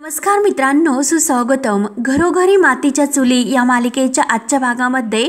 नमस्कार मित्रांनो, सुस्वागतम. घरोघरी मातीच्या चुली या मालिकेच्या आजच्या भागामध्ये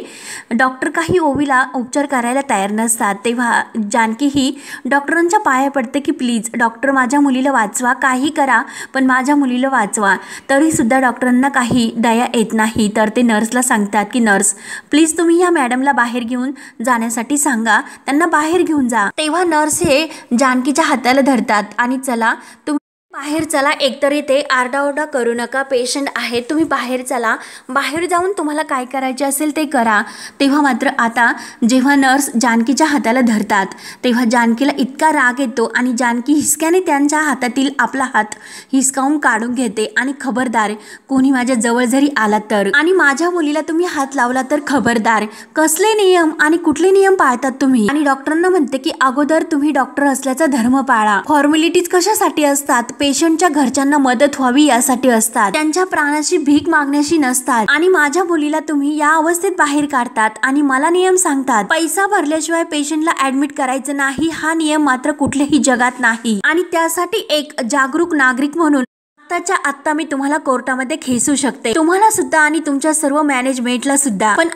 डॉक्टर काही ओवीला उपचार करायला तयार नसतात तेव्हा जानकी ही डॉक्टरांच्या पाया पडते की प्लीज डॉक्टर माझ्या मुलीला वाचवा, काही करा पण माझ्या मुलीला वाचवा. तरीसुद्धा डॉक्टरांना काही दया येत नाही. तर ते नर्सला सांगतात की नर्स प्लीज तुम्ही ह्या मॅडमला बाहेर घेऊन जाण्यासाठी सांगा, त्यांना बाहेर घेऊन जा. तेव्हा नर्स हे जानकीच्या हाताला धरतात आणि चला तुम्ही बाहेर चला, एकतरी ते आरडाओरडा करू नका, पेशंट आहे, तुम्ही बाहेर चला, बाहेर जाऊन तुम्हाला काय करायचे असेल ते करा. तेव्हा मात्र आता जेव्हा नर्स जानकीच्या हाताला धरतात तेव्हा जानकीला इतका राग येतो आणि जानकी हिसक्याने त्यांच्या हातातील आपला हात हिसकावून काढून घेते आणि खबरदार कोणी माझ्या जवळ जरी आला तर आणि माझ्या मुलीला तुम्ही हात लावला तर खबरदार. कसले नियम आणि कुठले नियम पाळतात तुम्ही? आणि डॉक्टरांना म्हणते की अगोदर तुम्ही डॉक्टर असल्याचा धर्म पाळा. फॉर्मॅलिटीज कशासाठी असतात? पेशंटच्या घरच्यांना मदत व्हावी यासाठी असतात, त्यांच्या प्राणाची भीक मागण्याची नसतात. आणि माझ्या मुलीला तुम्ही या अवस्थेत बाहेर काढतात आणि मला नियम सांगतात पैसा भरल्याशिवाय पेशंटला ऍडमिट करायचं नाही. हा नियम मात्र कुठल्याही जगात नाही आणि त्यासाठी एक जागरूक नागरिक म्हणून आत्ताच्या आत्ता मी तुम्हाला कोर्टामध्ये खेचू शकते, तुम्हाला सुद्धा आणि तुमच्या सर्व मॅनेजमेंटला सुद्धा. पण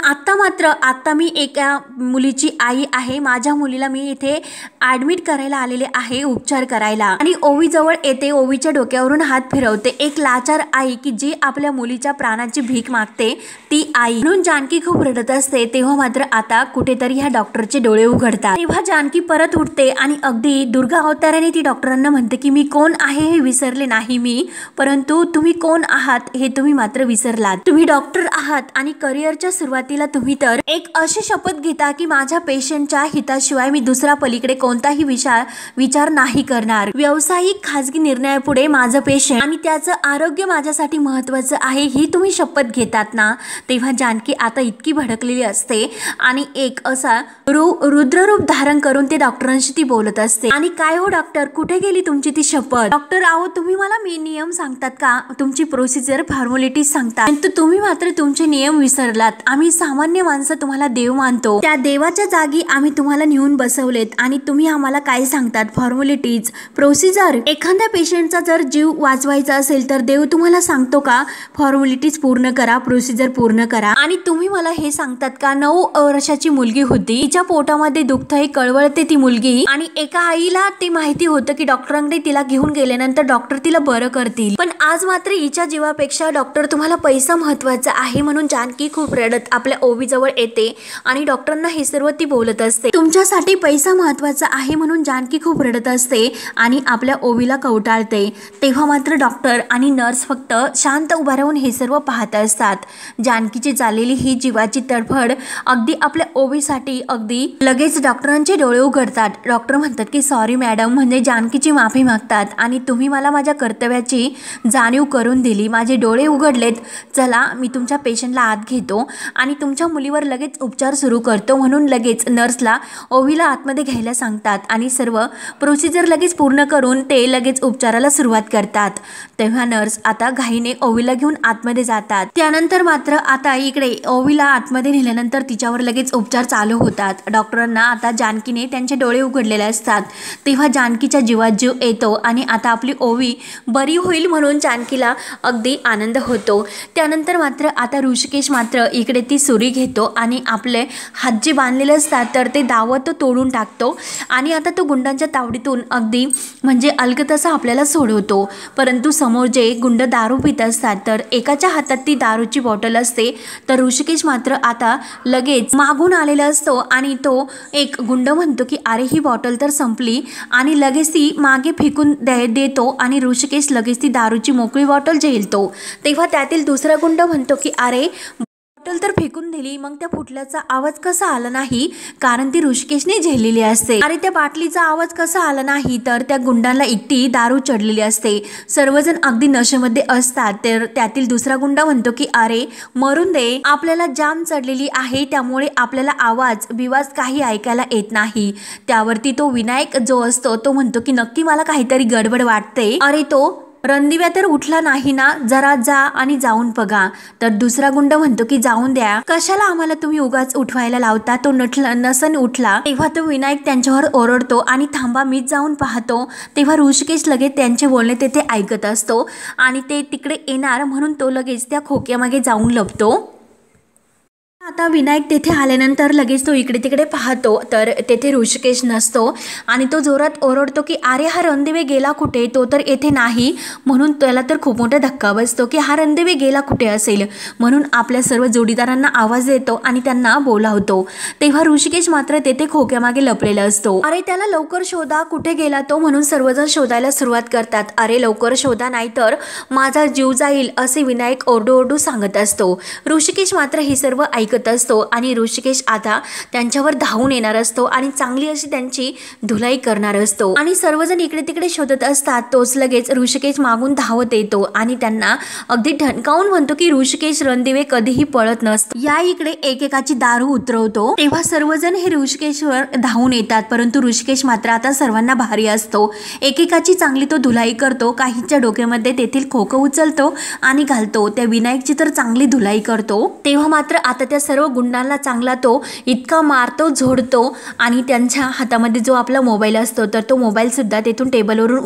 आता मी एका मुलीची आई आहे, माझ्या मुलीला मी इथे ऍडमिट करायला आलेले आहे, उपचार करायला. आणि ओवी जवळ येते, ओवीच्या डोक्यावरून हात फिरवते. एक लाचार आई की जी आपल्या मुलीच्या प्राणाची भीक मागते ती आई. म्हणून जानकी खूप रडत असते. तेव्हा मात्र आता कुठेतरी ह्या डॉक्टरचे डोळे उघडतात. तेव्हा जानकी परत उठते आणि अगदी दुर्गा अवताराने ती डॉक्टरांना म्हणते की मी कोण आहे हे विसरले नाही मी, परंतु तुम्ही कोण आहात हे तुम्ही मात्र विसरलात. तुम्ही डॉक्टर आहात आणि करिअरच्या सुरुवातीला तुम्ही तर एक अशी शपथ घेता की माझ्या पेशंटच्या हिताशिवाय मी दुसरा पलीकडे कोणताही विचार नाही करणार. व्यावसायिक खाजगी निर्णयापुढे माझं पेशंट आणि त्याचं आरोग्य माझ्यासाठी महत्वाचं आहे ही तुम्ही शपथ घेतात ना. तेव्हा जानकी आता इतकी भडकलेली असते आणि एक असा रुद्ररूप धारण करून ते डॉक्टरांशी ती बोलत असते. आणि काय हो डॉक्टर, कुठे गेली तुमची ती शपथ? डॉक्टर आहो तुम्ही मला मी नियम सांगतात का, तुमची प्रोसिजर फॉर्मॅलिटीज सांगतात, पण तुम्ही मात्र तुमचे नियम विसरलात. आम्ही सामान्य माणसं तुम्हाला देव मानतो, त्या देवाच्या जागी आम्ही तुम्हाला नेऊन बसवलेत आणि तुम्ही आम्हाला काय सांगतात? Formalities, procedure. एखाद्या पेशंटचा जर जीव वाचवायचा असेल तर देव तुम्हाला सांगतो का फॉर्मॅलिटीज पूर्ण करा, प्रोसिजर पूर्ण करा? आणि तुम्ही मला हे सांगतात का 9 वर्षाची मुलगी होती, तिच्या पोटामध्ये दुखतंय, कळवळते ती मुलगी आणि एका आईला ते माहिती होतं की डॉक्टरांकडे तिला घेऊन गेल्यानंतर डॉक्टर तिला बरं करतील, पण आज मात्र हिच्या जीवापेक्षा डॉक्टर तुम्हाला पैसा महत्वाचा आहे. म्हणून जानकी खूप रडत आपल्या ओवी जवळ येते आणि डॉक्टरांना हे सर्व ती बोलत असते. तुमच्यासाठी पैसा महत्वाचा आहे म्हणून जानकी खूप रडत असते आणि आपल्या ओवीला कवटाळते. तेव्हा मात्र डॉक्टर आणि नर्स फक्त शांत उभा राहून हे सर्व पाहत असतात. जानकीची चाललेली ही जीवाची तडफड अगदी आपल्या ओवीसाठी अगदी लगेच डॉक्टरांचे डोळे उघडतात. डॉक्टर म्हणतात की सॉरी मॅडम, म्हणजे जानकीची माफी मागतात आणि तुम्ही मला माझ्या कर्तव्याची जाणीव करून दिली, माझे डोळे उघडलेत. चला मी तुमच्या पेशंटला आत घेतो आणि तुमच्या मुलीवर लगेच उपचार सुरू करतो. म्हणून लगेच नर्सला ओवीला आतमध्ये घ्यायला सांगतात आणि सर्व प्रोसिजर लगेच पूर्ण करून ते लगेच उपचाराला सुरुवात करतात. तेव्हा नर्स आता घाईने ओवीला घेऊन आतमध्ये जातात. त्यानंतर मात्र आता इकडे ओवीला आतमध्ये नेल्यानंतर तिच्यावर लगेच उपचार चालू होतात. डॉक्टरांना आता जानकीने त्यांचे डोळे उघडलेले असतात. तेव्हा जानकीच्या जीवात जीव येतो आणि आता आपली ओवी बरी होईल म्हणून जानकीला अगदी आनंद होतो. त्यानंतर मात्र आता ऋषिकेश मात्र इकडे ती सुरी घेतो आणि आपले हात जे बांधलेले असतात तर ते दावत तोडून टाकतो आणि आता तो गुंडांच्या तावडीतून अगदी म्हणजे अलगतसा आपल्याला सोडवतो. परंतु समोर जे गुंड दारू पित असतात तर एकाच्या हातात ती दारूची बॉटल असते तर ऋषिकेश मात्र आता लगेच मागून आलेला असतो आणि तो एक गुंड म्हणतो की अरे ही बॉटल तर संपली आणि लगेच ती मागे फेकून देतो आणि ऋषिकेश लगेच ती दारूची मोकळी बॉटल झेलतो. तेव्हा त्यातील दुसरा गुंड म्हणतो की अरे बॉटल तर फेकून दिली, मग त्या फुटल्याचा आवाज कसा आला नाही, कारण ती ऋषिकेशने झेललेली असते. अरे त्या बाटलीचा आवाज कसा आला नाही, तर त्या गुंडांना एकटी दारू चढलेली असते, सर्वजण अगदी नशेमध्ये असतात. तर त्यातील दुसरा गुंडा म्हणतो की अरे मरून दे, आपल्याला जाम चढलेली आहे त्यामुळे आपल्याला आवाज बिवाज काही ऐकायला येत नाही. त्यावरती तो विनायक जो असतो तो म्हणतो की नक्की मला काहीतरी गडबड वाटते. अरे तो रणदिव्या तर उठला नाही ना, जरा जा आणि जाऊन बघा. तर दुसरा गुंड म्हणतो की जाऊन द्या, कशाला आम्हाला तुम्ही उगाच उठवायला लावता. तो नसन उठला तेव्हा तो विनायक त्यांच्यावर ओरडतो आणि थांबा मीच जाऊन पाहतो. तेव्हा ऋषिकेश लगेच त्यांचे बोलणे तेथे ऐकत असतो आणि ते तिकडे येणार म्हणून तो लगेच त्या खोक्यामागे जाऊन लपतो. आता विनायक तेथे आल्यानंतर लगेच तो इकडे तिकडे पाहतो तर तेथे ऋषिकेश नसतो आणि तो जोरात ओरडतो की अरे हा रणदिवे गेला कुठे, तो तर येथे नाही. म्हणून त्याला तर खूप मोठा धक्का बसतो की हा रणदिवे गेला कुठे असेल. म्हणून आपल्या सर्व जोडीदारांना आवाज देतो आणि त्यांना बोलावतो. तेव्हा ऋषिकेश मात्र तेथे खोक्यामागे लपलेला असतो. अरे त्याला लवकर शोधा, कुठे गेला तो, म्हणून सर्वजण शोधायला सुरुवात करतात. अरे लवकर शोधा नाहीतर माझा जीव जाईल असे विनायक ओरडू सांगत असतो. ऋषिकेश मात्र हे सर्व ऐकत असतो आणि ऋषिकेश आता त्यांच्यावर धावून येणार असतो आणि चांगली अशी त्यांची धुलाई करणार असतो आणि सर्वजण इकडे तिकडे शोधत असतात. तोच लगेच ऋषिकेश मागून धावत येतो आणि त्यांना अगदी ठणकावून म्हणतो की ऋषिकेश रणदिवे कधीही पळत नसतो, या इकडे एकेकाची दारू उतरवतो. तेव्हा सर्वजण हे ऋषिकेशवर धावून येतात परंतु ऋषिकेश मात्र आता सर्वांना भारी असतो. एकेकाची चांगली तो धुलाई करतो. काहींच्या डोक्यामध्ये तेथील खोकं उचलतो आणि घालतो. त्या विनायकची तर चांगली धुलाई करतो. तेव्हा मात्र आता त्या सर्व गुंडांना चांगला तो इतका मारतो, झोडतो आणि त्यांच्या हातामध्ये जो आपला मोबाईल असतो तर तो मोबाईल सुद्धा तेथून टेबलवरून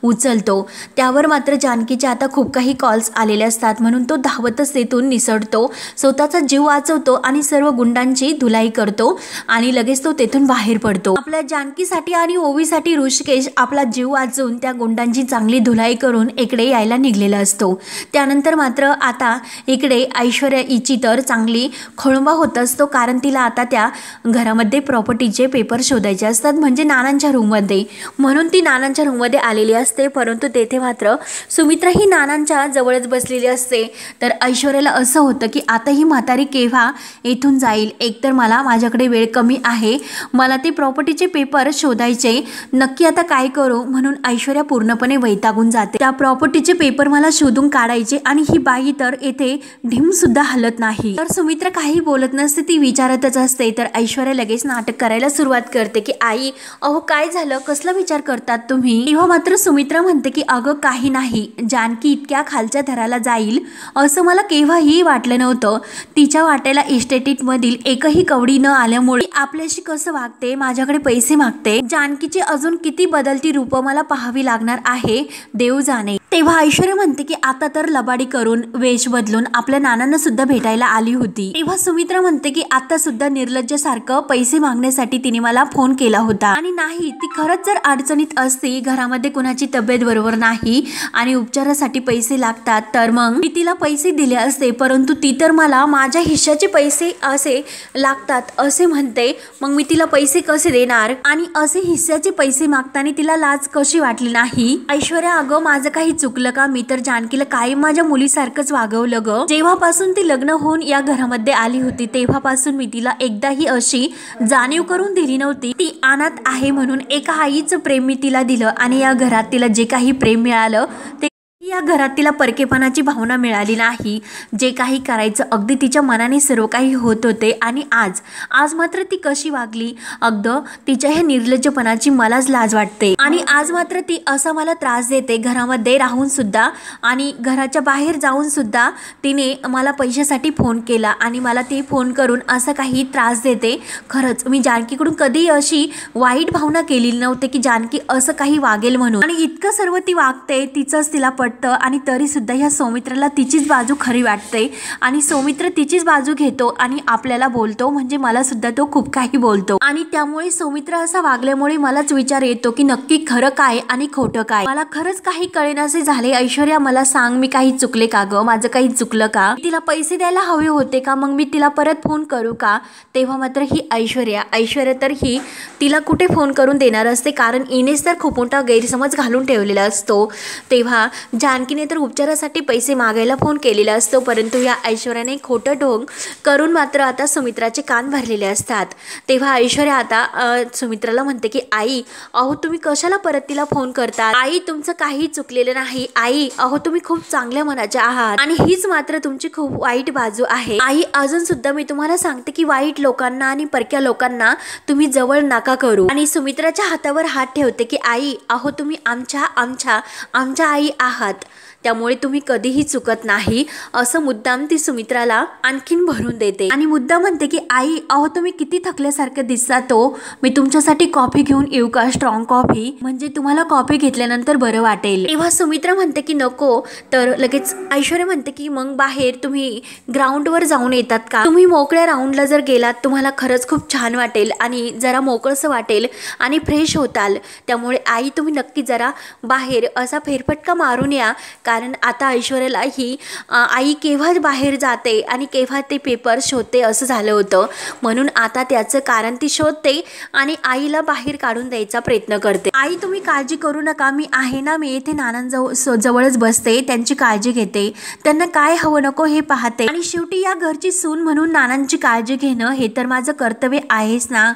उचलतो. त्यावर मात्र जानकीचे आता खूप काही कॉल्स आलेले असतात म्हणून तो धावतच तेथून निसटतो, स्वतःचा जीव वाचवतो आणि सर्व गुंडांची धुलाई करतो आणि लगेच तो तेथून बाहेर पडतो. आपल्या जानकीसाठी आणि ओवीसाठी ऋषिकेश आपला जीव वाचवून त्या गुंडांची चांगली धुलाई करून इकडे यायला निघलेला असतो. त्यानंतर मात्र आता इकडे ऐश्वर्या हिची तर चांगली खोळंबा होत असतो कारण तिला आता त्या घरामध्ये प्रॉपर्टीचे पेपर शोधायचे असतात म्हणजे नानांच्या रूममध्ये. म्हणून ती नानांच्या रूममध्ये आलेली असते परंतु तेथे मात्र सुमित्रा ही नानांच्या जवळच बसलेली असते. तर ऐश्वर्याला असं होतं की आता ही म्हातारी केव्हा येथून जाईल, एकतर माझ्याकडे वेळ कमी आहे, मला ते प्रॉपर्टीचे पेपर शोधायचे, नक्की आता काय करू. म्हणून ऐश्वर्या पूर्णपणे वैतागून जाते. त्या प्रॉपर्टीचे पेपर मला शोधून काढायचे आणि ही बाई तर येथे ढिम सुद्धा हलत नाही. तर सुमित्रा काही बोलत नसते, ती विचारतच असते. तर ऐश्वर्या लगेच नाटक करायला सुरुवात करते की आई अहो काय झालं, कसला विचार करतात तुम्ही. तेव्हा मात्र सुमित्रा म्हणते की अगं काही नाही, जानकी इतक्या खालच्या थराला जाईल असं मला केव्हाही वाटलं नव्हतं. तिच्या वाट्याला इस्टेटीमधील एकही कवडी न आल्यामुळे आपल्याशी कसं वागते, माझ्याकडे पैसे मागते. जानकीची अजून किती बदलती रूपं मला पाहावी लागणार आहे, देव जाणे. तेव्हा ऐश्वर्या म्हणते की आता तर लबाडी करून वेश बदलून आपल्या नानांना सुद्धा भेटायला आली होती. तेव्हा सुमित्रा म्हणते की आता सुद्धा निर्लज्जासारखं पैसे मागण्यासाठी तिने मला फोन केला होता आणि नाही, ती खरंच जर अडचणीत असती, घरामध्ये कुणाची तब्येत बरोबर नाही आणि उपचारासाठी पैसे लागतात तर मग मी तिला पैसे दिले असते, परंतु ती तर मला माझ्या हिश्श्याचे पैसे असे लागतात असे म्हणते. मग मी तिला पैसे कसे देणार आणि असे हिस्स्याचे पैसे मागताना तिला लाज कशी वाटली नाही. ऐश्वर्या अगं माझं काही चुकलं का, मी तर जानकीला कायम माझ्या मुलीसारखंच वागवलं ग. जेव्हापासून ती लग्न होऊन या घरामध्ये आली होती तेव्हापासून मी तिला एकदाही अशी जाणीव करून दिली नव्हती ती अनाथ आहे म्हणून. एका आईचं प्रेम मी तिला दिलं आणि या घरात तिला जे काही प्रेम मिळालं ते या घरात तिला परकेपणाची भावना मिळाली नाही. जे काही करायचं अगदी तिच्या मनाने सर्व काही होत होते आणि आज मात्र ती कशी वागली, अगदी तिच्या ह्या निर्लज्जपणाची मलाच लाज वाटते. आणि आज मात्र ती असा मला त्रास देते, घरामध्ये राहून सुद्धा आणि घराच्या बाहेर जाऊन सुद्धा तिने मला पैशासाठी फोन केला आणि मला ती फोन करून असा काही त्रास देते. खरंच मी जानकीकडून कधी अशी वाईट भावना केली नव्हती की जानकी असं काही वागेल म्हणून. आणि इतकं सर्व ती वागते, तिचंच तिला पटतं आणि तरी सुद्धा ह्या सौमित्राला तिचीच बाजू खरी वाटते आणि सौमित्र तिचीच बाजू घेतो आणि आपल्याला बोलतो, म्हणजे मला सुद्धा तो खूप काही बोलतो. आणि त्यामुळे सौमित्र असा वागल्यामुळे मलाच विचार येतो की नक्की खरं काय आणि खोटं काय. मला खरंच काही कळेनासे झाले. ऐश्वर्या मला सांग, मी काही चुकले का ग, माझं काही चुकलं का, तिला पैसे द्यायला हवे होते का, मग मी तिला परत फोन करू का. तेव्हा मात्र ही ऐश्वर्या तर ही तिला कुठे फोन करून देणार असते कारण इनेच तर खूप मोठा गैरसमज घालून ठेवलेला असतो. तेव्हा जानकीने तर उपचारासाठी पैसे मागायला फोन केलेला असतो परंतु या ऐश्वर्याने खोटं ढोंग करून मात्र आता सुमित्राचे कान भरलेले असतात. तेव्हा ऐश्वर्या आता सुमित्राला म्हणते की आई अहो तुम्ही कशाला परत तिला फोन करता, आई तुमचं काही चुकलेलं नाही, आई अहो तुम्ही खूप चांगल्या मनाच्या आहात आणि हीच मात्र तुमची खूप वाईट बाजू आहे. आई अजून सुद्धा मी तुम्हाला सांगते की वाईट लोकांना आणि परक्या लोकांना तुम्ही जवळ नका करू. आणि सुमित्राच्या हातावर हात ठेवते की आई अहो तुम्ही आमच्या आई आहात. आहात, त्यामुळे तुम्ही कधीही चुकत नाही, असं मुद्दाम ती सुमित्राला आणखीन भरून देते आणि मुद्दाम म्हणते की आई, अहो तुम्ही किती थकल्यासारखं दिसता, तो मी तुमच्यासाठी कॉफी घेऊन येऊ का, स्ट्रॉंग कॉफी, म्हणजे तुम्हाला कॉफी घेतल्यानंतर बरं वाटेल. तेव्हा सुमित्रा म्हणते की नको. तर लगेच ऐश्वर्या म्हणते की मग बाहेर तुम्ही ग्राउंडवर जाऊन येतात का, तुम्ही मोकळ्या राऊंडला जर गेलात तुम्हाला खरंच खूप छान वाटेल आणि जरा मोकळंसं वाटेल आणि फ्रेश होताल, त्यामुळे आई तुम्ही नक्की जरा बाहेर असा फेरफटका मारून या, कारण आता ऐश्वर्याला ही आई केव्हा बाहेर जाते आणि केव्हा ते पेपर शोधते असं झालं होतं, म्हणून आता त्याचं कारण ती शोधते आणि आईला बाहेर काढून द्यायचा प्रयत्न करते. आई तुम्ही काळजी करू नका, मी आहे ना, मी इथे नानांजवळच बसते, त्यांची काळजी घेते, त्यांना काय हवं नको हे पाहते आणि शेवटी या घरची सून म्हणून नानांची काळजी घेणं हे तर माझं कर्तव्य आहेच ना.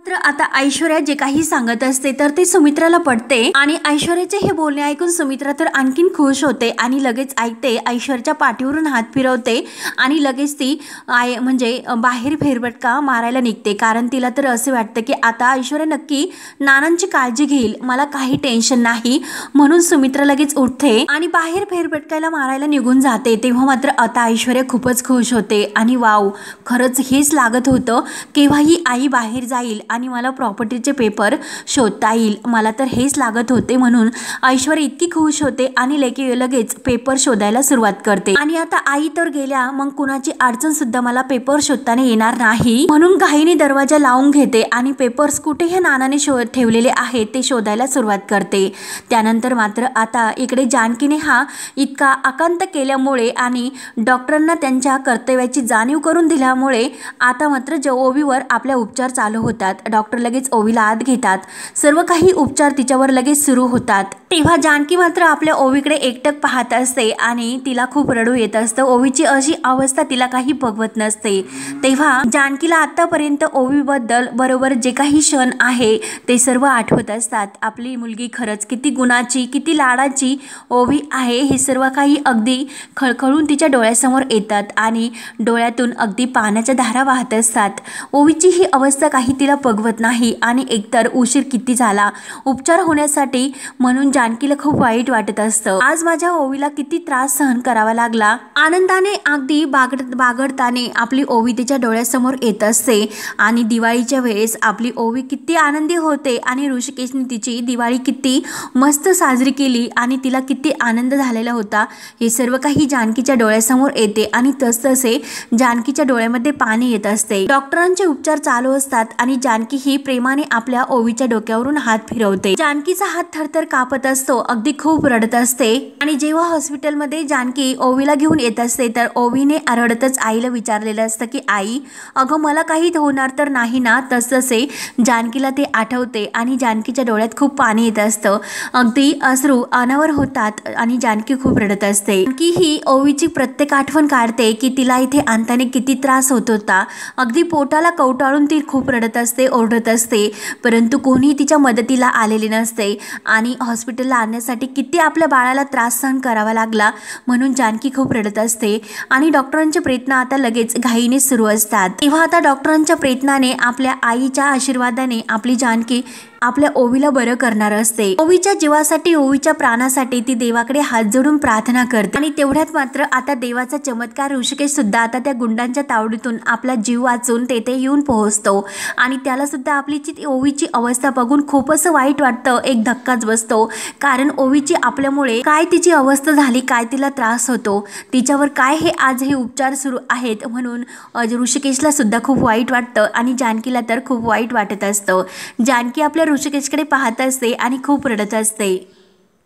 तर आता ऐश्वर्या जे काही सांगत असते तर ते सुमित्राला पटते आणि ऐश्वर्याचे हे बोलणे ऐकून सुमित्रा तर आणखीन खुश होते आणि लगेच ऐकते, ऐश्वर्याच्या पाठीवरून हात फिरवते आणि लगेच ती म्हणजे बाहेर फेरफटका मारायला निघते, कारण तिला तर असे वाटतं की आता ऐश्वर्या नक्की नानांची काळजी घेईल, मला काही टेन्शन नाही, म्हणून सुमित्रा लगेच उठते आणि बाहेर फेरफटकायला मारायला निघून जाते. तेव्हा मात्र आता ऐश्वर्या खूपच खुश होते आणि वाव, खरंच हेच लागत होतं, केव्हाही आई बाहेर जाईल आणि मला प्रॉपर्टीचे पेपर शोधता येईल, मला तर हेच लागत होते, म्हणून ऐश्वर्या इतकी खुश होते आणि लगेच पेपर शोधायला सुरुवात करते. आणि आता आई तर गेल्या, मग कुणाची अडचण सुद्धा मला पेपर शोधताना येणार नाही, म्हणून घाईने दरवाजा लावून घेते आणि पेपर्स कुठे ह्या नानाने ठेवलेले आहेत ते शोधायला सुरुवात करते. त्यानंतर मात्र आता इकडे जानकीने हा इतका आकांत केल्यामुळे आणि डॉक्टरांना त्यांच्या कर्तव्याची जाणीव करून दिल्यामुळे आता मात्र ओवीवर आपल्या उपचार चालू होतात. डॉक्टर लगेच ओवीला आत घेतात, सर्व काही उपचार तिच्यावर लगेच सुरू होतात. तेव्हा जानकी मात्र आपल्या ओवीकडे एकटक पाहत असते आणि तिला खूप रडू येत असतं. ओवीची अशी अवस्था तिला काही बघवत नसते. तेव्हा जानकीला आतापर्यंत ओवीबद्दल बरोबर जे काही क्षण आहे ते सर्व आठवत असतात. आपली मुलगी खरंच किती गुणाची, किती लाडाची ओवी आहे हे सर्व काही अगदी खळखळून तिच्या डोळ्यासमोर येतात आणि डोळ्यातून अगदी पाण्याच्या धारा वाहत असतात. ओवीची ही अवस्था काही तिला बघवत नाही आणि एकतर उशीर किती झाला उपचार होण्यासाठी, म्हणून जानकीला खूप वाईट वाटत असतं. आज माझ्या ओवीला किती त्रास सहन करावा लागला. आनंदाने अगदी बागडताने आपली ओवी तिच्या डोळ्यासमोर येत असते आणि दिवाळीच्या वेळेस आपली ओवी किती आनंदी होते आणि ऋषिकेशने तिची दिवाळी किती मस्त साजरी केली आणि तिला किती आनंद झालेला होता हे सर्व काही जानकीच्या डोळ्यासमोर येते आणि तसतसे जानकीच्या डोळ्यामध्ये पाणी येत असते. डॉक्टरांचे उपचार चालू असतात आणि जानकी ही प्रेमाने आपल्या ओवीच्या डोक्यावरून हात फिरवते. जानकीचा हात थरथर कापत असतो, अगदी खूप रडत असते आणि जेव्हा हॉस्पिटलमध्ये जानकी ओवीला घेऊन येत असते तर ओवीने रडतच आईला विचारलेलं असतं की आई, अगं मला काही होणार तर नाही ना. तसतसे जानकीला ते आठवते आणि जानकीच्या डोळ्यात खूप पाणी येत असतं, अगदी अश्रू अनावर होतात आणि जानकी खूप रडत असते. जानकी ही ओवीची प्रत्येक आठवण काढते की तिला इथे आणताना किती त्रास होत होता, अगदी पोटाला कवटाळून ती खूप रडत असते, ओरडत असते, परंतु कोणी तिच्या मदतीला आलेले नसते आणि हॉस्पिटलला आणण्यासाठी किती आपल्या बाळाला त्रास सहन करावा लागला, म्हणून जानकी खूप रडत असते आणि डॉक्टरांचे प्रयत्न आता लगेच घाईने सुरू असतात. तेव्हा आता डॉक्टरांच्या प्रयत्नाने, आपल्या आईच्या आशीर्वादाने आपली जानकी आपल्या ओवीला बरं करणार असते. ओवीच्या जीवासाठी, ओवीच्या प्राणासाठी ती देवाकडे हात जोडून प्रार्थना करते आणि तेवढ्यात मात्र आता देवाचा चमत्कार, ऋषिकेश सुद्धा आता त्या गुंडांच्या तावडीतून आपला जीव वाचून तेथे येऊन पोहोचतो आणि त्याला सुद्धा आपली ओवीची अवस्था बघून खूप असं वाईट वाटतं, एक धक्काच बसतो, कारण ओवीची आपल्यामुळे काय तिची अवस्था झाली, काय तिला त्रास होतो, तिच्यावर काय हे आज हे उपचार सुरू आहेत, म्हणून ऋषिकेशला सुद्धा खूप वाईट वाटतं आणि जानकीला तर खूप वाईट वाटत असतं. जानकी आपल्या ऋषिकेशकडे पाहत असते आणि खूप रडत असते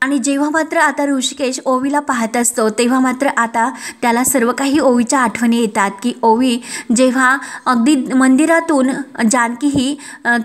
आणि जेव्हा मात्र आता ऋषिकेश ओवीला पाहत असतो तेव्हा मात्र आता त्याला सर्व काही ओवीच्या आठवणी येतात की ओवी जेव्हा अगदी मंदिरातून जानकी ही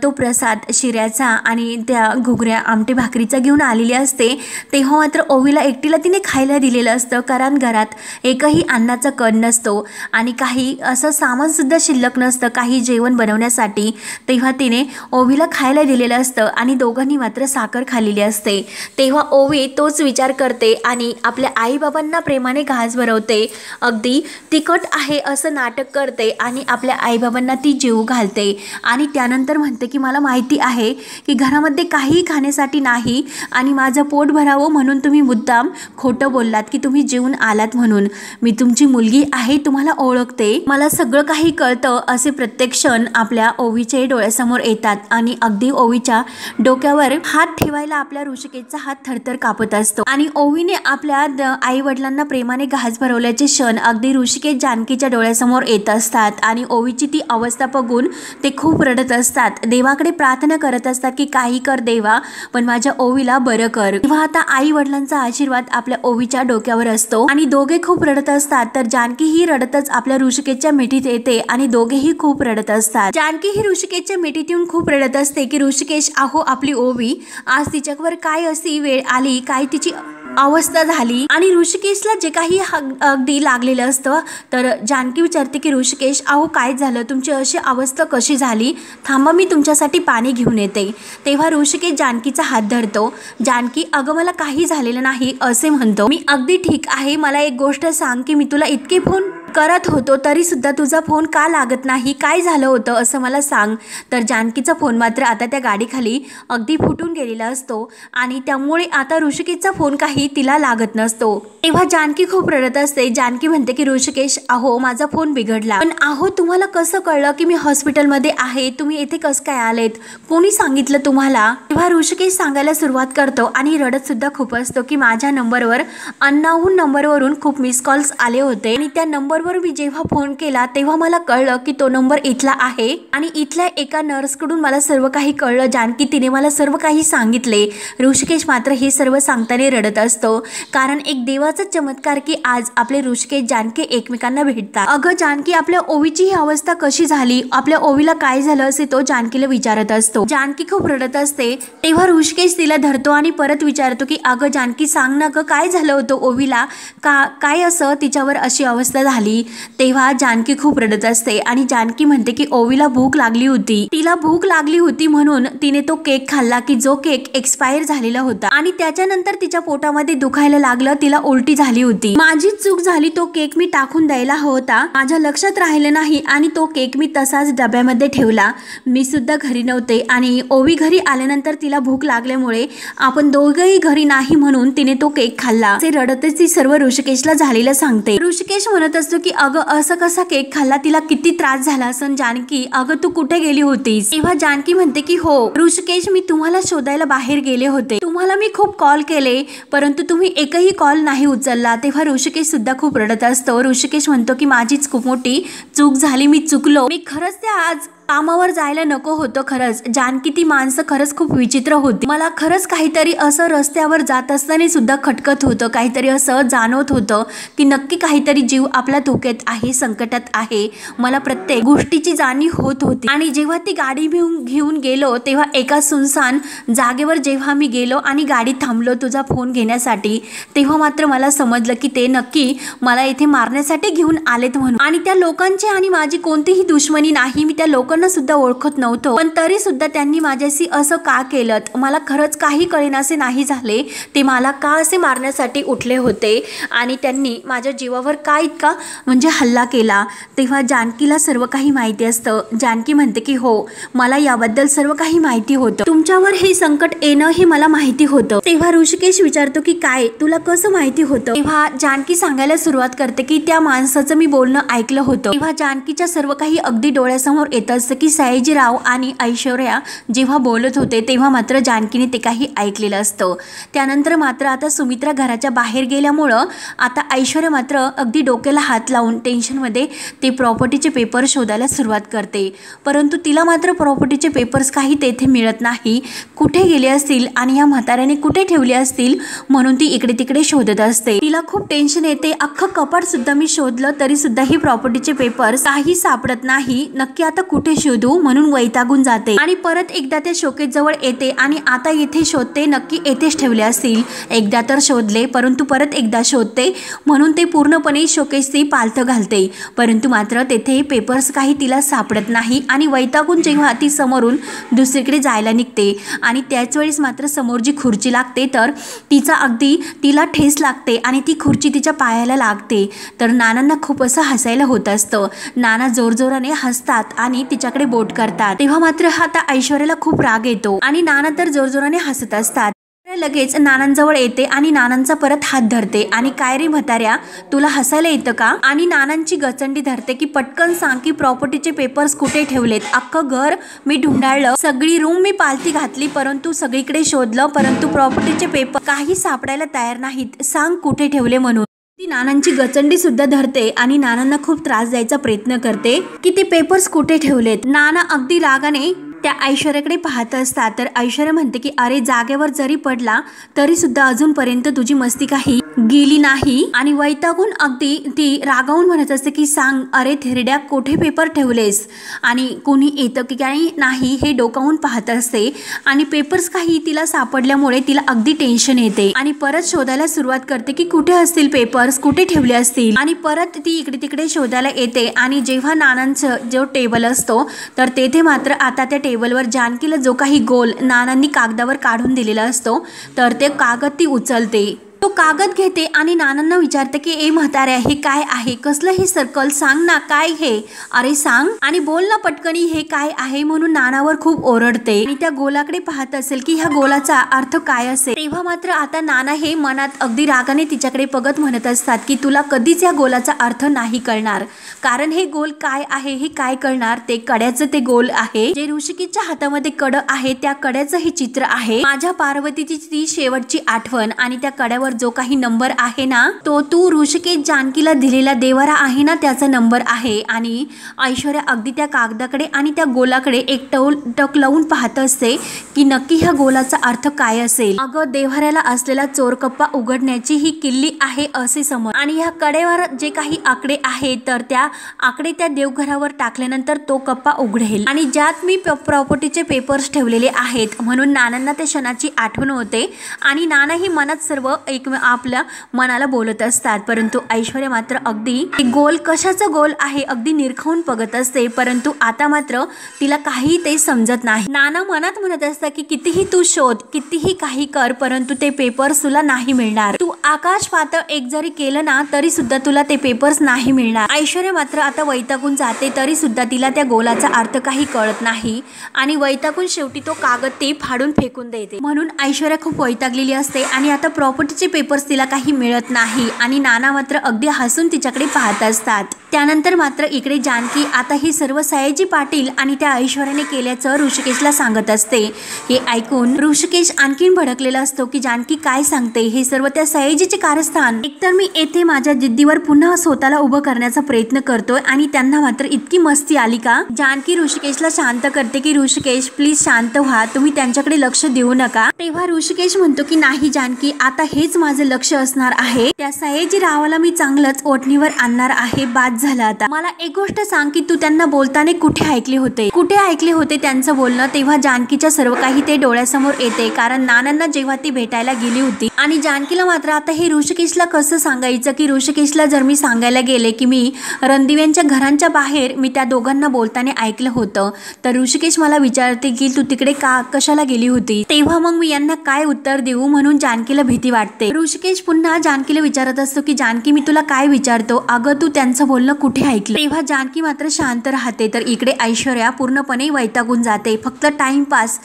तो प्रसाद शिऱ्याचा आणि त्या घुगऱ्या आमटी भाकरीचा घेऊन आलेली असते, तेव्हा मात्र ओवीला एकटीला तिने खायला दिलेलं असतं, कारण घरात एकही अन्नाचा कण नसतो आणि काही असं सामानसुद्धा शिल्लक नसतं काही जेवण बनवण्यासाठी. तेव्हा तिने ओवीला खायला दिलेलं असतं आणि दोघांनी मात्र साखर खाल्लेली असते. तेव्हा ओवी तोच विचार करते आणि आपल्या आईबाबांना प्रेमाने घास भरवते, अगदी तिखट आहे असं नाटक करते आणि आपल्या आईबाबांना ती जीव घालते आणि त्यानंतर म्हणते की मला माहिती आहे की घरामध्ये काही खाण्यासाठी नाही आणि माझं पोट भरावं म्हणून तुम्ही मुद्दाम खोटं बोललात की तुम्ही जेवून आलात म्हणून. मी तुमची मुलगी आहे, तुम्हाला ओळखते, मला सगळं काही कळतं. असे प्रत्येक क्षण आपल्या ओवीचे डोळ्यासमोर येतात आणि अगदी ओवीच्या डोक्यावर हात ठेवायला आपल्या ऋषिकेशचा हात थरथर कापत असतो आणि ओवीने आपल्या आई वडिलांना प्रेमाने घास भरवल्याचे क्षण अगदी ऋषिकेश जानकीच्या डोळ्यासमोर येत असतात आणि ओवीची ती अवस्था बघून ते खूप रडत असतात. देवाकडे प्रार्थना करत असतात की काही कर देवा, पण माझ्या ओवीला बरं कर. तेव्हा आता आई वडिलांचा आशीर्वाद आपल्या ओवीच्या डोक्यावर असतो आणि दोघे खूप रडत असतात. तर जानकी ही रडतच आपल्या ऋषिकेशच्या मिठीत येते आणि दोघेही खूप रडत असतात. जानकी ही ऋषिकेशच्या मिठीत येऊन खूप रडत असते की ऋषिकेश, अहो आपली ओवी, आज तिच्यावर काय अशी वेळ आली, काय तिची अवस्था झाली. आणि ऋषिकेशला जे काही अगदी लागलेलं असतं तर जानकी विचारते की ऋषिकेश, अहो काय झालं, तुमची अशी अवस्था कशी झाली, थांबा मी तुमच्यासाठी पाणी घेऊन येते. तेव्हा ऋषिकेश जानकीचा हात धरतो. जानकी, अगं मला काही झालेलं नाही असे म्हणतो. मी अगदी ठीक आहे, मला एक गोष्ट सांग की मी तुला इतके फोन करत होतो तरी सुद्धा तुझा फोन का लागत नाही, काय झालं होतं असं मला सांग. तर जानकीचा फोन मात्र आता त्या गाडीखाली अगदी फुटून गेलेला असतो आणि त्यामुळे आता ऋषिकेशचा फोन काही तिला लागत नसतो. तेव्हा जानकी खूप रडत असते. जानकी म्हणते की ऋषिकेश, अहो माझा फोन बिघडला, पण अहो तुम्हाला कसं कळलं की मी हॉस्पिटलमध्ये आहे, तुम्ही इथे कसं काय आलेत, कोणी सांगितलं तुम्हाला. तेव्हा ऋषिकेश सांगायला सुरुवात करतो आणि रडत सुद्धा खूप असतो की माझ्या नंबरवर अननोन नंबरवरून खूप मिस कॉल्स आले होते आणि त्या नंबरवर मी जेव्हा फोन केला तेव्हा मला कळलं की तो नंबर इथला आहे आणि इथल्या एका नर्सकडून मला सर्व काही कळलं. जानकी, तिने मला सर्व काही सांगितले. ऋषिकेश मात्र हे सर्व सांगताना रडत असतो, कारण एक देवाचा चमत्कार की आज आपले ऋषिकेश जानकी एकमेकांना भेटतात. अगं जानकी, आपल्या ओवीची ही अवस्था कशी झाली, आपल्या ओवीला काय झालं असे तो जानकीला विचारत असतो. जानकी खूप रडत असते. तेव्हा ऋषिकेश तिला धरतो आणि परत विचारतो की अगं जानकी, सांग ना ग, काय झालं होतं ओवीला, काय असं तिच्यावर अशी अवस्था झाली. तेव्हा जानकी खूप रडत असते आणि जानकी म्हणते की ओवीला भूक लागली होती, तिला भूक लागली होती म्हणून तिने तो केक खाल्ला की जो केक एक्सपायर झालेला होता आणि त्याच्यानंतर तिच्या पोटामध्ये दुखायला लागलं, तिला उलटी झाली होती. माझी चूक झाली, तो केक मी टाकून द्यायला होता, माझ्या लक्षात राहिलं नाही आणि तो केक मी तसाच डब्यामध्ये ठेवला. मी सुद्धा घरी नव्हते आणि ओवी घरी आल्यानंतर तिला भूक लागल्यामुळे आपण दोघेही घरी नाही म्हणून तिने तो केक खाल्ला. ते रडतच ती सर्व ऋषिकेशला झालेलं सांगते. ऋषिकेश म्हणत असतो की अगं असं कसा केक खाल्ला, तिला किती त्रास झाला असन. जानकी, अगं तू कुठे गेली होतीस. तेव्हा जानकी म्हणते की हो ऋषिकेश, मी तुम्हाला शोधायला बाहेर गेले होते, तुम्हाला मी खूप कॉल केले परंतु तुम्ही एकही कॉल नाही उचलला. तेव्हा ऋषिकेश सुद्धा खूप रडत असतो. ऋषिकेश म्हणतो की माझीच खूप मोठी चूक झाली, मी चुकलो, मी खरंच त्या आज कामावर जायला नको होतं. खरंच जानकी, ती माणसं खरंच खूप विचित्र होती, मला खरंच काहीतरी असं रस्त्यावर जात असताना सुद्धा खटकत होतं, काहीतरी असं जाणवत होतं की नक्की काहीतरी जीव आपल्या धोक्यात आहे, संकटात आहे. मला प्रत्येक गोष्टीची जाणीव होत होती आणि जेव्हा ती गाडी घेऊन गेलो तेव्हा एका सुनसान जागेवर जेव्हा मी गेलो आणि गाडी थांबलो तुझा फोन घेण्यासाठी, तेव्हा मात्र मला समजलं की ते नक्की मला इथे मारण्यासाठी घेऊन आलेत म्हणून. आणि त्या लोकांची आणि माझी कोणतीही दुश्मनी नाही, मी त्या लोकांना सुद्धा ओळखत नव्हतो, पण तरी सुद्धा त्यांनी माझ्याशी असं का केलं, मला खरंच काही कळेनासे नाही झाले. ते मला का असे मारण्यासाठी उठले होते आणि त्यांनी माझ्या जीवावर का इतका म्हणजे हल्ला केला. तेव्हा जानकीला सर्व काही माहिती असतं. जानकी म्हणते की हो, मला याबद्दल सर्व काही माहिती होतं, तुमच्यावर हे संकट येणं हे मला माहिती होतं. तेव्हा ऋषिकेश विचारतो की काय, तुला कसं माहिती होतं. तेव्हा जानकी सांगायला सुरुवात करते की त्या माणसाचं मी बोलणं ऐकलं होतं. तेव्हा जानकीच्या सर्व काही अगदी डोळ्यासमोर येत असतं की सयाजीराव आणि ऐश्वर्या जेव्हा बोलत होते तेव्हा मात्र जानकीने ते काही ऐकलेलं असतं. त्यानंतर मात्र आता सुमित्रा घराच्या बाहेर गेल्यामुळं आता ऐश्वर्या मात्र अगदी डोक्याला हात लावून टेन्शनमध्ये ते प्रॉपर्टीचे पेपर शोधायला सुरुवात करते, परंतु तिला मात्र प्रॉपर्टीचे पेपर्स काही तेथे मिळत नाही. कुठे गेले असतील आणि या म्हाताऱ्याने कुठे ठेवले असतील म्हणून ती इकडे तिकडे शोधत असते. तिला खूप टेन्शन येते. अख्खं कपाट सुद्धा मी शोधलं तरी सुद्धा ही प्रॉपर्टीचे पेपर्स काही सापडत नाही, नक्की आता कुठे शोधू म्हणून वैतागून जाते आणि परत एकदा त्या शोकेस जवळ येते आणि आता इथे शोधते, नक्की येथेच ठेवले असतील. एकदा तर शोधले परंतु परत एकदा शोधते म्हणून ते पूर्णपणे शोकेसची पालथ घालते, परंतु मात्र तेथे पेपर्स काही तिला सापडत नाही आणि वैतागून जेव्हा ती समोरून दुसरीकडे जायला निघते आणि त्याच वेळेस मात्र समोर जी खुर्ची लागते तर तिला ठेस लागते आणि ती खुर्ची तिच्या पायाला लागते. तर नानांना खूप असं हसायला होत असतं. नाना जोरजोराने हसतात आणि तिच्याकडे बोट करतात. तेव्हा मात्र आता ऐश्वर्याला खूप राग येतो आणि नाना तर जोरजोराने हसत असतात. लगेच नानांजवळ येते आणि नानांचा परत हात धरते आणि काय रे म्हाताऱ्या, तुला हसायला येतं का? आणि नानांची गचंडी धरते की पटकन सांग की प्रॉपर्टीचे पेपर्स कुठे ठेवलेत. अख्खं घर मी ढुंडाळलं, सगळी रूम मी पालथी घातली, परंतु सगळीकडे शोधलं, परंतु प्रॉपर्टीचे पेपर काही सापडायला तयार नाहीत. सांग कुठे ठेवले म्हणून. ती नानांची गचंडी सुद्धा धरते आणि नानांना खूप त्रास द्यायचा प्रयत्न करते की ते पेपर्स कुठे ठेवलेत. नाना अगदी रागाने त्या ऐश्वर्याकडे पाहत असतात. तर ऐश्वर्या म्हणते की अरे जागेवर जरी पडला तरी सुद्धा अजूनपर्यंत तुझी मस्ती काही गेली नाही आणि वैतागून अगदी ती रागावून म्हणत असते की सांग अरे थेरड्या कुठे पेपर ठेवलेस आणि कोणी येतं की काही नाही हे डोकावून पाहत असते आणि पेपर्स काही तिला सापडल्यामुळे तिला अगदी टेन्शन येते आणि परत शोधायला सुरुवात करते की कुठे असतील पेपर्स, कुठे ठेवले असतील आणि परत ती इकडे तिकडे शोधायला येते. आणि जेव्हा नानांचं जो टेबल असतो तर तेथे मात्र आता त्या टेबलवर जानकीला जो काही गोल नानांनी कागदावर काढून दिलेला असतो तर ते कागद ती उचलते. तो कागद घेते आणि नानांना विचारते की ए म्हाताऱ्या, हे काय आहे? कसलं हे सर्कल? सांग ना काय हे? अरे सांग आणि बोल ना पटकनी, हे काय आहे? म्हणून नानावर खूप ओरडते आणि त्या गोलाकडे पाहत असेल की ह्या गोलाचा अर्थ काय असेल. तेव्हा मात्र आता नाना हे मनात अगदी रागाने तिच्याकडे बघत म्हणत असतात की तुला कधीच या गोलाचा अर्थ नाही कळणार, कारण हे गोल काय आहे हे काय कळणार. ते कड्याचं ते गोल आहे, जे ऋषिकेशच्या हातामध्ये कड आहे त्या कड्याचं हे चित्र आहे. माझ्या पार्वतीची ती शेवटची आठवण आणि त्या कड्यावर जो काही नंबर आहे ना तो तू ऋषिकेश जानकीला दिलेला देवारा आहे ना त्याचा नंबर आहे. आणि ऐश्वर्या अगदी त्या कागदाकडे आणि त्या गोलाकडे एक टक लावून पाहत असते की नक्की ह्या गोलाचा अर्थ काय असेल. अगं देव्हाऱ्याला असलेला चोरकप्पा उघडण्याची ही किल्ली आहे असे समज आणि ह्या कडेवर जे काही आकडे आहेत तर त्या आकडे त्या देवघरावर टाकल्यानंतर तो कप्पा उघडेल आणि ज्यात मी प्रॉपर्टीचे पेपर्स ठेवलेले आहेत. म्हणून नानांना त्या क्षणाची आठवण होते आणि नाना ही मनात सर्व आपल्या मनाला बोलत असतात. परंतु ऐश्वर्या मात्र अगदी गोल कशाचा गोल आहे अगदी निरखून बघत असते, परंतु आता मात्र तिला काही ते समजत नाही. नाना मनात म्हणत असतात की कितीही तू शोध, कितीही काही कर, परंतु ते पेपर्स तुला नाही मिळणार. तू आकाश पातळ एक जरी केलं ना तरी सुद्धा तुला ते पेपर्स नाही मिळणार. ऐश्वर्या मात्र आता वैतागून जाते तरी सुद्धा तिला त्या गोलाचा अर्थ काही कळत नाही आणि वैतागून शेवटी तो कागद ती फाडून फेकून देते. म्हणून ऐश्वर्या खूप वैतागलेली असते आणि आता प्रॉपर्टीचे पेपर्स तिला काही मिळत नाही आणि नाना मात्र अगदी हसून तिच्याकडे पाहत असतात. त्यानंतर मात्र इकडे जानकी आता ही सर्व सयाजी पाटील आणि त्या ऐश्वर्याने केल्याचं ऋषिकेशला सांगत असते. हे ऐकून ऋषिकेश आणखीन भडकलेला असतो की जानकी काय सांगते, हे सर्व त्या सयाजीचे कारस्थान. एकतर मी येथे माझ्या जिद्दीवर पुन्हा स्वतःला उभं करण्याचा प्रयत्न करतोय आणि त्यांना मात्र इतकी मस्ती आली का. जानकी ऋषिकेशला शांत करते की ऋषिकेश प्लीज शांत व्हा, तुम्ही त्यांच्याकडे लक्ष देऊ नका. तेव्हा ऋषिकेश म्हणतो की नाही जानकी, आता हेच माझं लक्ष असणार आहे. त्या सयाजी रावाला मी चांगलंच ओढणीवर आणणार आहे. बाद झालं आता. मला एक गोष्ट सांग की तू त्यांना बोलताना कुठे ऐकले होते त्यांचं बोलणं. तेव्हा जानकीच्या सर्व काही ते डोळ्यासमोर येते, कारण नानांना जेव्हा ती भेटायला गेली होती आणि जानकीला मात्र आता हे ऋषिकेशला कसं सांगायचं की ऋषिकेशला जर मी सांगायला गेले की मी रणदिव्यांच्या घरांच्या बाहेर मी त्या दोघांना बोलताना ऐकलं होतं तर ऋषिकेश मला विचारते की तू तिकडे कशाला गेली होती. तेव्हा मग मी यांना काय उत्तर देऊ म्हणून जानकीला भीती वाटते. ऋषिकेश पुन्हा जानकीला विचारत असतो की जानकी मी तुला काय विचारतो, अगं तू त्यांचं बोलणं कुठे ऐकलं. तेव्हा जानकी मात्र शांत राहते. तर इकडे ऐश्वर्या पूर्णपणे वैतागून जाते. फक्त टाइमपास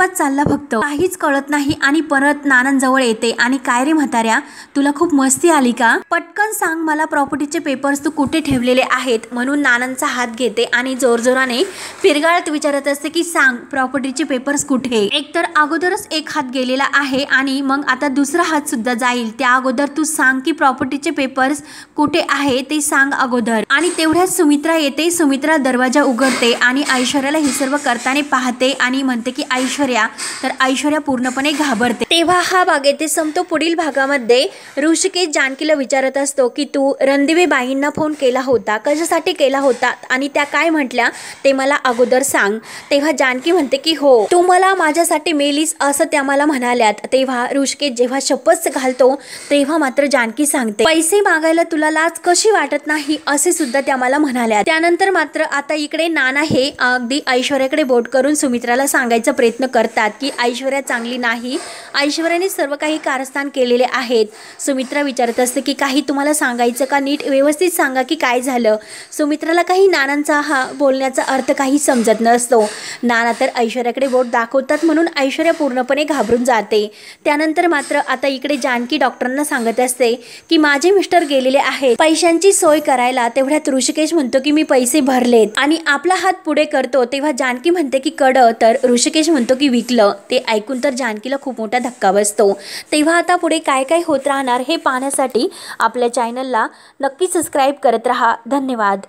चालला, फक्त काहीच कळत नाही आणि परत नानांजवळ येते आणि काय रे म्हाताऱ्या, तुला खूप मस्ती आली का? पटकन सांग मला प्रॉपर्टीचे पेपर्स तू कुठे ठेवलेले आहेत. म्हणून नानांचा हात घेते आणि जोरजोराने पिरगाळत विचारत असते की सांग प्रॉपर्टीचे पेपर्स कुठे. एकतर अगोदरच एक हात गेलेला आहे आणि मग आता दुसरा हात सुद्धा जाईल, त्या अगोदर तू सांग की प्रॉपर्टीचे पेपर्स कुठे आहे ते सांग अगोदर. आणि तेवढ्यात सुमित्रा येते. सुमित्रा दरवाजा उघडते आणि ऐश्वर्याला हे सर्व करताना पाहते आणि म्हणते की ऐश्वर्या. तर ऐश्वर्या पूर्णपणे घाबरते. तेव्हा हा भाग येथे संपतो. पुढील भागामध्ये ऋषिकेश जानकीला विचारत असतो की तू रणदिवे बाईंना फोन केला होता, कशासाठी केला होता आणि त्या काय म्हटल्या ते मला अगोदर सांग. तेव्हा जानकी म्हणते की हो, तू मला माझ्यासाठी मेलीस असं त्या मला म्हणाल्यात. तेव्हा ऋषिकेश जेव्हा शपथ घालतो तेव्हा मात्र जानकी सांगते पैसे मागायला तुला लाज कशी वाटत नाही असे सुद्धा त्या मला म्हणाल्या. त्यानंतर मात्र आता इकडे नाना हे अगदी ऐश्वर्याकडे बोट करून सुमित्राला सांगायचा प्रयत्न करतात की ऐश्वर्या चांगली नाही, ऐश्वर्याने सर्व काही कारस्थान केलेले आहेत. सुमित्रा विचारत असते की काही तुम्हाला सांगायचं का, नीट व्यवस्थित सांगा की काय झालं. सुमित्राला काही नानांचा हा बोलण्याचा अर्थ काही समजत नसतो. नाना तर ऐश्वर्याकडे बोट दाखवतात म्हणून ऐश्वर्या पूर्णपणे घाबरून जाते. त्यानंतर मात्र आता इकडे जानकी डॉक्टरांना सांगत असते की माझे मिस्टर गेलेले आहेत पैशांची सोय करायला. तेवढ्यात ऋषिकेश म्हणतो की मी पैसे भरलेत आणि आपला हात पुढे करतो. तेव्हा जानकी म्हणते की कड, तर ऋषिकेश म्हणतो की विकलं. ते ऐकून तर जानकीला खूप मोठा धक्का बसतो. तेव्हा आता पुढे काय काय होत राहणार हे पाहण्यासाठी आपल्या चॅनलला नक्की सबस्क्राईब करत राहा. धन्यवाद.